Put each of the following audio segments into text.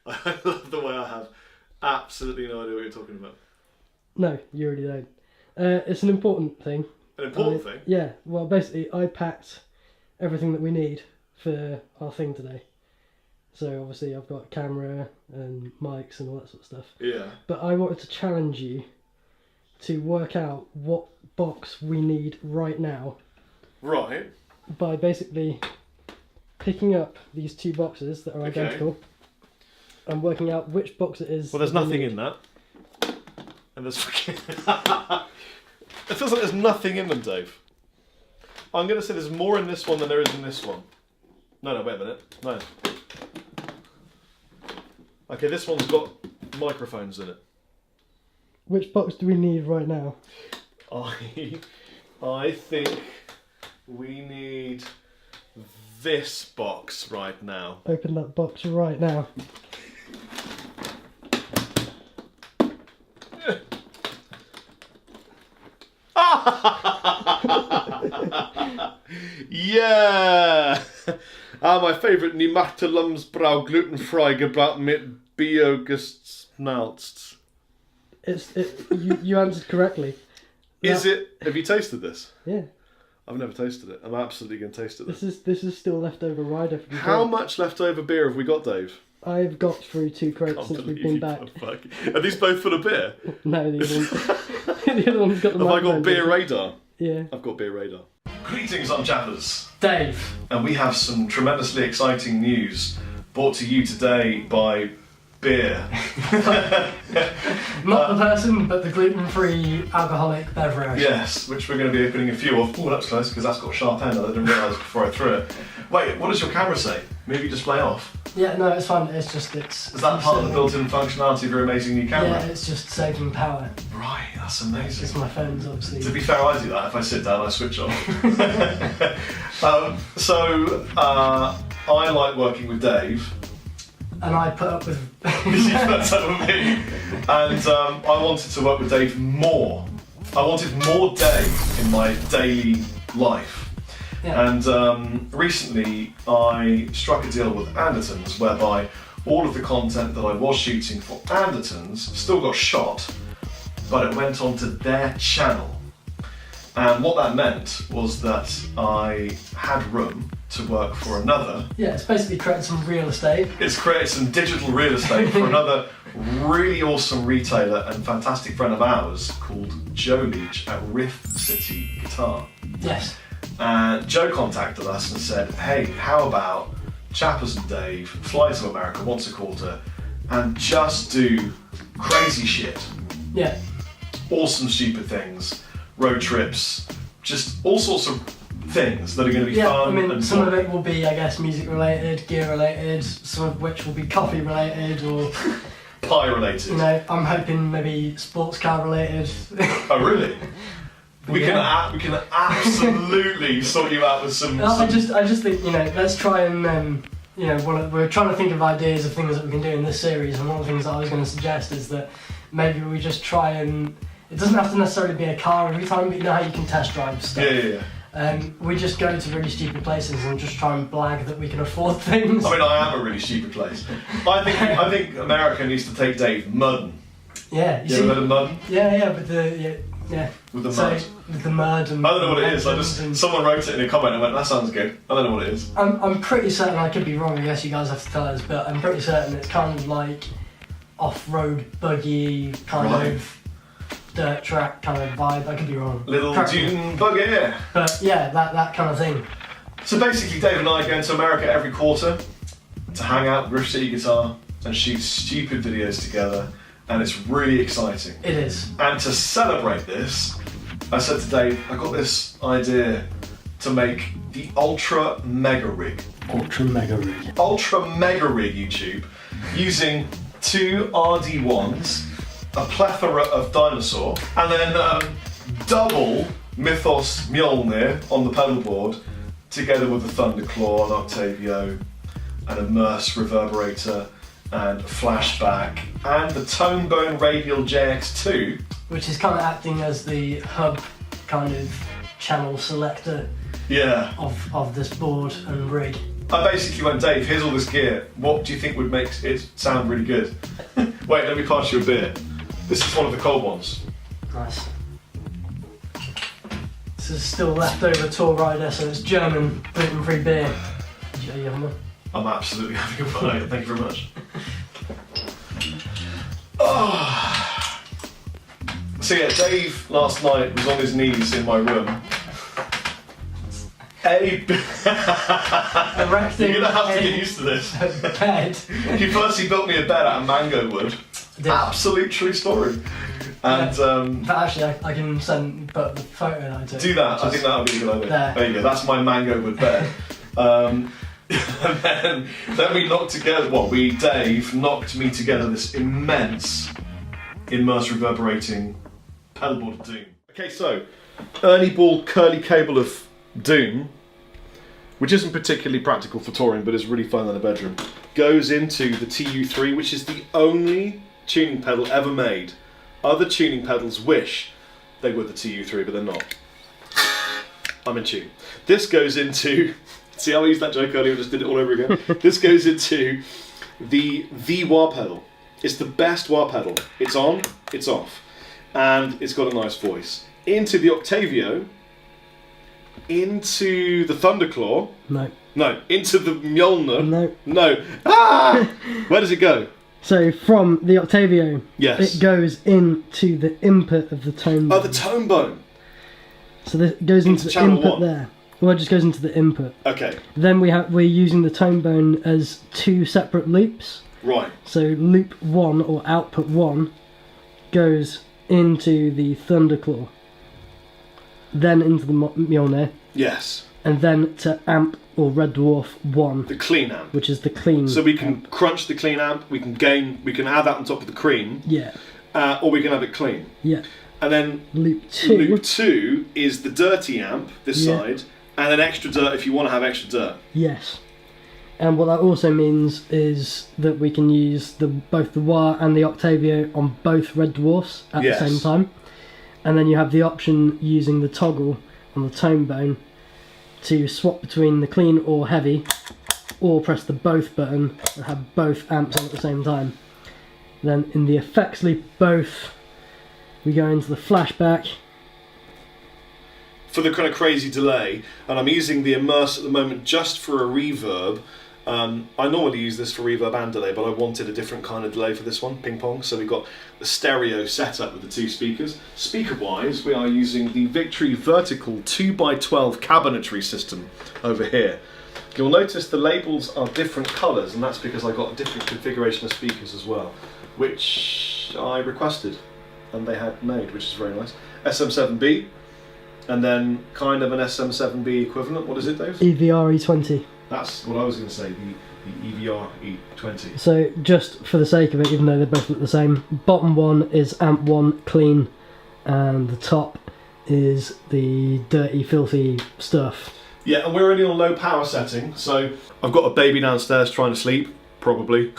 I love the way I have absolutely no idea what you're talking about. No, you really don't. It's an important thing. An important thing? Yeah, well basically I packed everything that we need for our thing today. So obviously I've got a camera and mics and all that sort of stuff. Yeah. But I wanted to challenge you to work out what box we need right now. Right. By basically picking up these two boxes that are identical and working out which box it is. Well, there's nothing in that. And there's fucking... It feels like there's nothing in them, Dave. I'm going to say there's more in this one than there is in this one. No, wait a minute. No. Okay, this one's got microphones in it. Which box do we need right now? I think we need this box right now. Open that box right now. Yeah! My favourite Niemachtelumsbrau glutenfrei gebraten mit Biogesmalzt. You answered correctly. Is it? Have you tasted this? Yeah. I've never tasted it. I'm absolutely going to taste it. This is still leftover rider. How much leftover beer have we got, Dave? I've got through 2 crates since we've been back. Are these both full of beer? No, the other one's got the Have I got beer radar? Yeah. I've got beer radar. Greetings, I'm Chappers. Dave. And we have some tremendously exciting news brought to you today by beer. Not the person, but the gluten-free alcoholic beverage. Yes, which we're going to be opening a few of. Oh, that's close, because that's got a sharp end. I didn't realise before I threw it. Wait, what does your camera say? Maybe display off? Yeah, no, it's fine. It's just, it's... Is that part of the built-in functionality of your amazing new camera? Yeah, it's just saving power. Right, that's amazing. Because my phone's obviously... To be fair, I do that. If I sit down, I switch off. I like working with Dave. And I put up with... You put up with me. And I wanted to work with Dave more. I wanted more Dave in my daily life. Yeah. And recently I struck a deal with Andertons whereby all of the content that I was shooting for Andertons still got shot, but it went onto their channel. And what that meant was that I had room to work for another. Yeah, it's basically created some real estate. It's created some digital real estate for another really awesome retailer and fantastic friend of ours called Joe Leach at Riff City Guitar. Yes. And Joe contacted us and said, hey, how about Chappers and Dave fly to America once a quarter and just do crazy shit. Yeah. Awesome, stupid things, road trips, just all sorts of things that are going to be fun. I mean, and some of it will be, I guess, music related, gear related, some of which will be coffee related or... pie related. You know, I'm hoping maybe sports car related. Oh, really? We can absolutely sort you out with some... I just think, you know, let's try and, you know, we're trying to think of ideas of things that we can do in this series, and one of the things that I was going to suggest is that maybe we just try and... It doesn't have to necessarily be a car every time, but you know how you can test drive stuff. Yeah. We just go to really stupid places and just try and blag that we can afford things. I mean, I am a really stupid place. I think America needs to take Dave mudding. Yeah. You ever heard of mudding? Yeah, with the... Yeah. With the mud. With the mud and... I don't know what it is. Someone wrote it in a comment and went, that sounds good. I don't know what it is. I'm pretty certain, I could be wrong, I guess you guys have to tell us, but I'm pretty certain it's kind of like off-road buggy kind of dirt track kind of vibe. I could be wrong. Little dune buggy. But yeah, that kind of thing. So basically Dave and I go into America every quarter to hang out with Riff City Guitar and shoot stupid videos together, and it's really exciting. It is. And to celebrate this, I said to Dave, I got this idea to make the Ultra Mega Rig. Ultra Mega Rig YouTube using 2 RD1s, a plethora of dinosaur, and then double Mythos Mjolnir on the pedal board, together with the Thunderclaw, an Octavio, an Immerse reverberator, and flashback, and the Tone Bone Radial JX2, which is kind of acting as the hub kind of channel selector yeah, of this board and rig. I basically went, Dave, here's all this gear. What do you think would make it sound really good? Wait, let me pass you a beer. This is one of the cold ones. Nice. This is still leftover tour rider, so it's German gluten-free beer. You having one? I'm absolutely having a one. Thank you very much. Oh. So yeah, Dave last night was on his knees in my room. Erecting. You're gonna have to get used to this. Bed. He firstly built me a bed out of mango wood. Absolute true story. And but actually, I can put the photo that I took. do that. I think that would be a good idea. There you go. That's my mango wood bed. And then we knocked together. Dave knocked me together this immense, immersed, reverberating pedalboard of doom. Okay, so Ernie Ball curly cable of doom, which isn't particularly practical for touring, but is really fun in the bedroom, goes into the TU3, which is the only tuning pedal ever made. Other tuning pedals wish they were the TU3, but they're not. I'm in tune. This goes into, see how I used that joke earlier and just did it all over again? This goes into the wah pedal. It's the best wah pedal. It's on, it's off, and it's got a nice voice. Into the Octavio, into the Thunderclaw. No, into the Mjolnir. No. Ah! Where does it go? So from the Octavio, yes, it goes into the input of the tone bone. Oh, the tone bone. So this goes into the input 1. there. Well, it just goes into the input. Okay. Then we're using the tone bone as 2 separate loops. Right. So loop 1 or output 1 goes into the Thunderclaw, then into the Mjolnir. Yes. And then to amp or Red Dwarf 1. The clean amp. Which is the clean. So we can crunch the clean amp, we can add that on top of the cream. Yeah. Or we can have it clean. Yeah. And then loop 2. Loop 2 is the dirty amp, this side, and then extra dirt if you want to have extra dirt. Yes. And what that also means is that we can use both the wah and the Octavio on both Red Dwarfs at the same time. And then you have the option using the toggle on the tone bone to swap between the clean or heavy, or press the both button and have both amps on at the same time. Then in the effects loop both, we go into the flashback. For the kind of crazy delay, and I'm using the immerse at the moment just for a reverb. I normally use this for reverb and delay, but I wanted a different kind of delay for this one, ping pong. So we've got the stereo setup with the 2 speakers. Speaker-wise, we are using the Victory Vertical 2x12 cabinetry system over here. You'll notice the labels are different colours, and that's because I got a different configuration of speakers as well, which I requested, and they had made, which is very nice. SM7B, and then kind of an SM7B equivalent. What is it, Dave? EVR E20. That's what I was going to say, the EVR E20. So just for the sake of it, even though they both look the same, bottom one is amp 1 clean, and the top is the dirty, filthy stuff. Yeah, and we're only on low power setting, so I've got a baby downstairs trying to sleep, probably.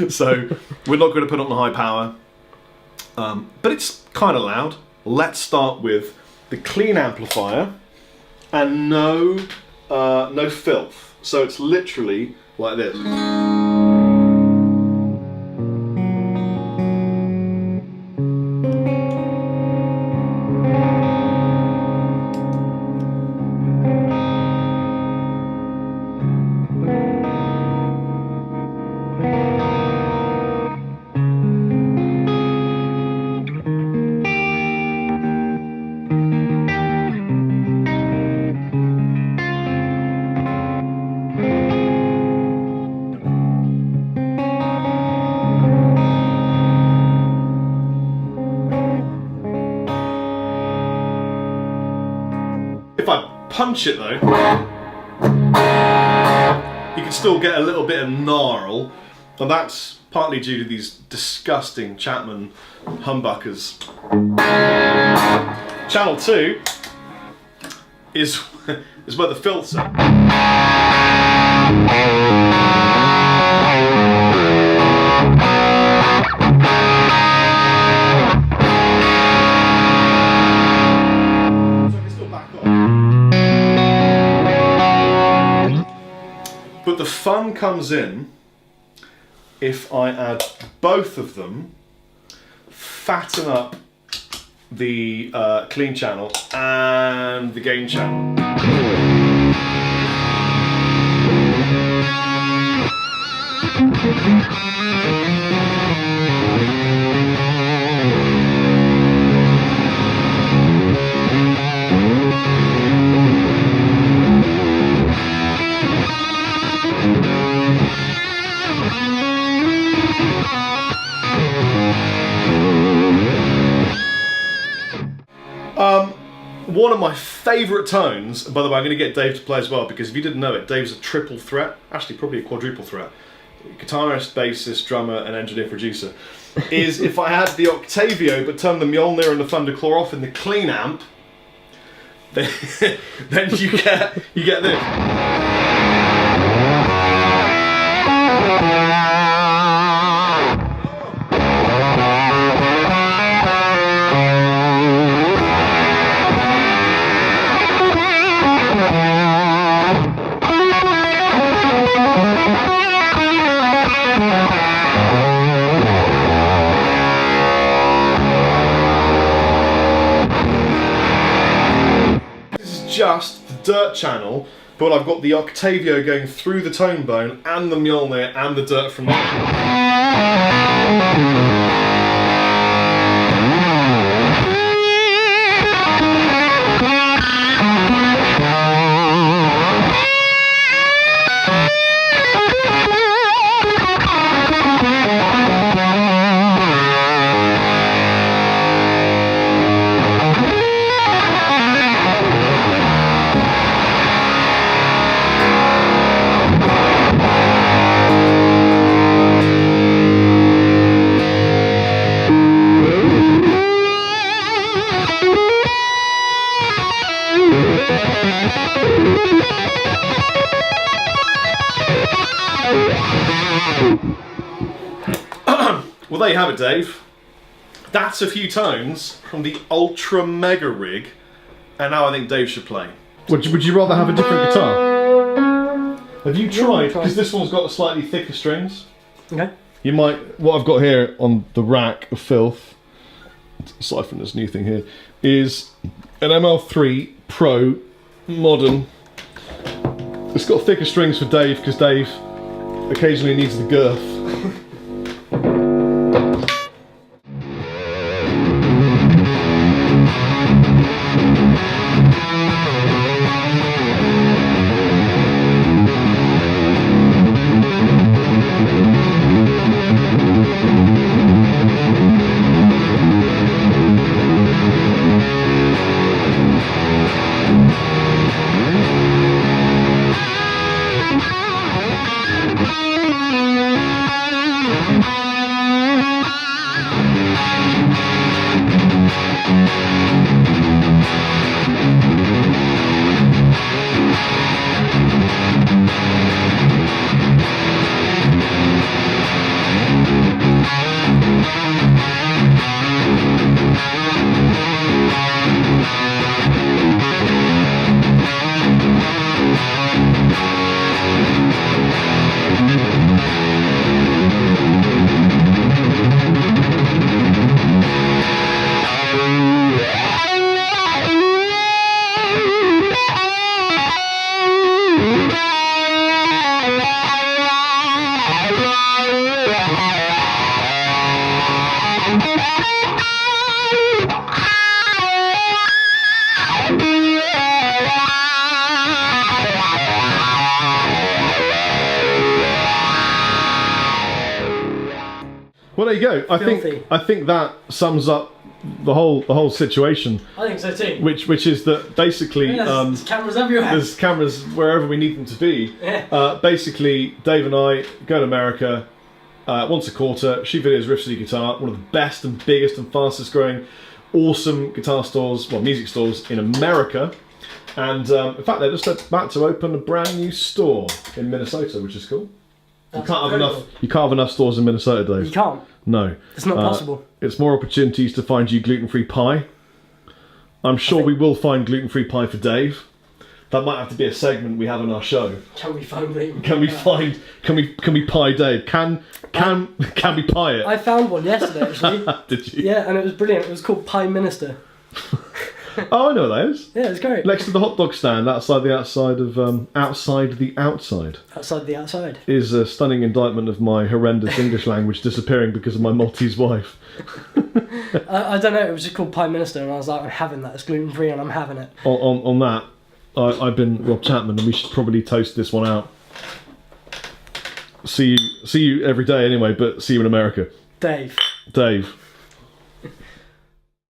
So we're not going to put on the high power, but it's kind of loud. Let's start with the clean amplifier and no filth. So it's literally like this. If I punch it though, you can still get a little bit of gnarl, and that's partly due to these disgusting Chapman humbuckers. Channel 2 is where the filths are. fun comes in if I add both of them, fatten up the clean channel and the gain channel. One of my favourite tones, by the way, I'm going to get Dave to play as well, because if you didn't know it, Dave's a triple threat, actually probably a quadruple threat. Guitarist, bassist, drummer and engineer producer. Is if I had the Octavio but turn the Mjolnir and the Thunderclaw off in the clean amp, then you get this. Just the dirt channel, but I've got the Octavio going through the tone bone and the Mjolnir and the dirt from there. Well, there you have it, Dave. That's a few tones from the Ultra Mega Rig, and now I think Dave should play. Would you rather have a different guitar? Have you tried? Because this one's got slightly thicker strings. Okay. You might. What I've got here on the rack of filth, aside from this new thing here, is an ML3 Pro Modern. It's got thicker strings for Dave because Dave occasionally needs the girth. Well, there you go. I think that sums up the whole situation. I think so too. Which is that basically there's cameras everywhere. There's cameras wherever we need them to be. Yeah. Basically, Dave and I go to America once a quarter, shoot videos, Riff City Guitar, one of the best and biggest and fastest growing, awesome guitar stores, well, music stores in America. And in fact, they're just about to open a brand new store in Minnesota, which is cool. You can't have enough stores in Minnesota, Dave. You can't. No. It's not possible. It's more opportunities to find you gluten-free pie. I'm sure we will find gluten-free pie for Dave. That might have to be a segment we have in our show. Can we find Liam? Can we pie Dave? Can we pie it? I found one yesterday actually. Did you? Yeah, and it was brilliant. It was called Pie Minister. Oh, I know those. Yeah, it's great. Next to the hot dog stand, outside the outside is a stunning indictment of my horrendous English language disappearing because of my Maltese wife. I don't know. It was just called Pie Minister, and I was like, I'm having that. It's gluten free, and I'm having it. On that, I've been Rob Chapman, and we should probably toast this one out. See you every day anyway, but see you in America. Dave. Dave.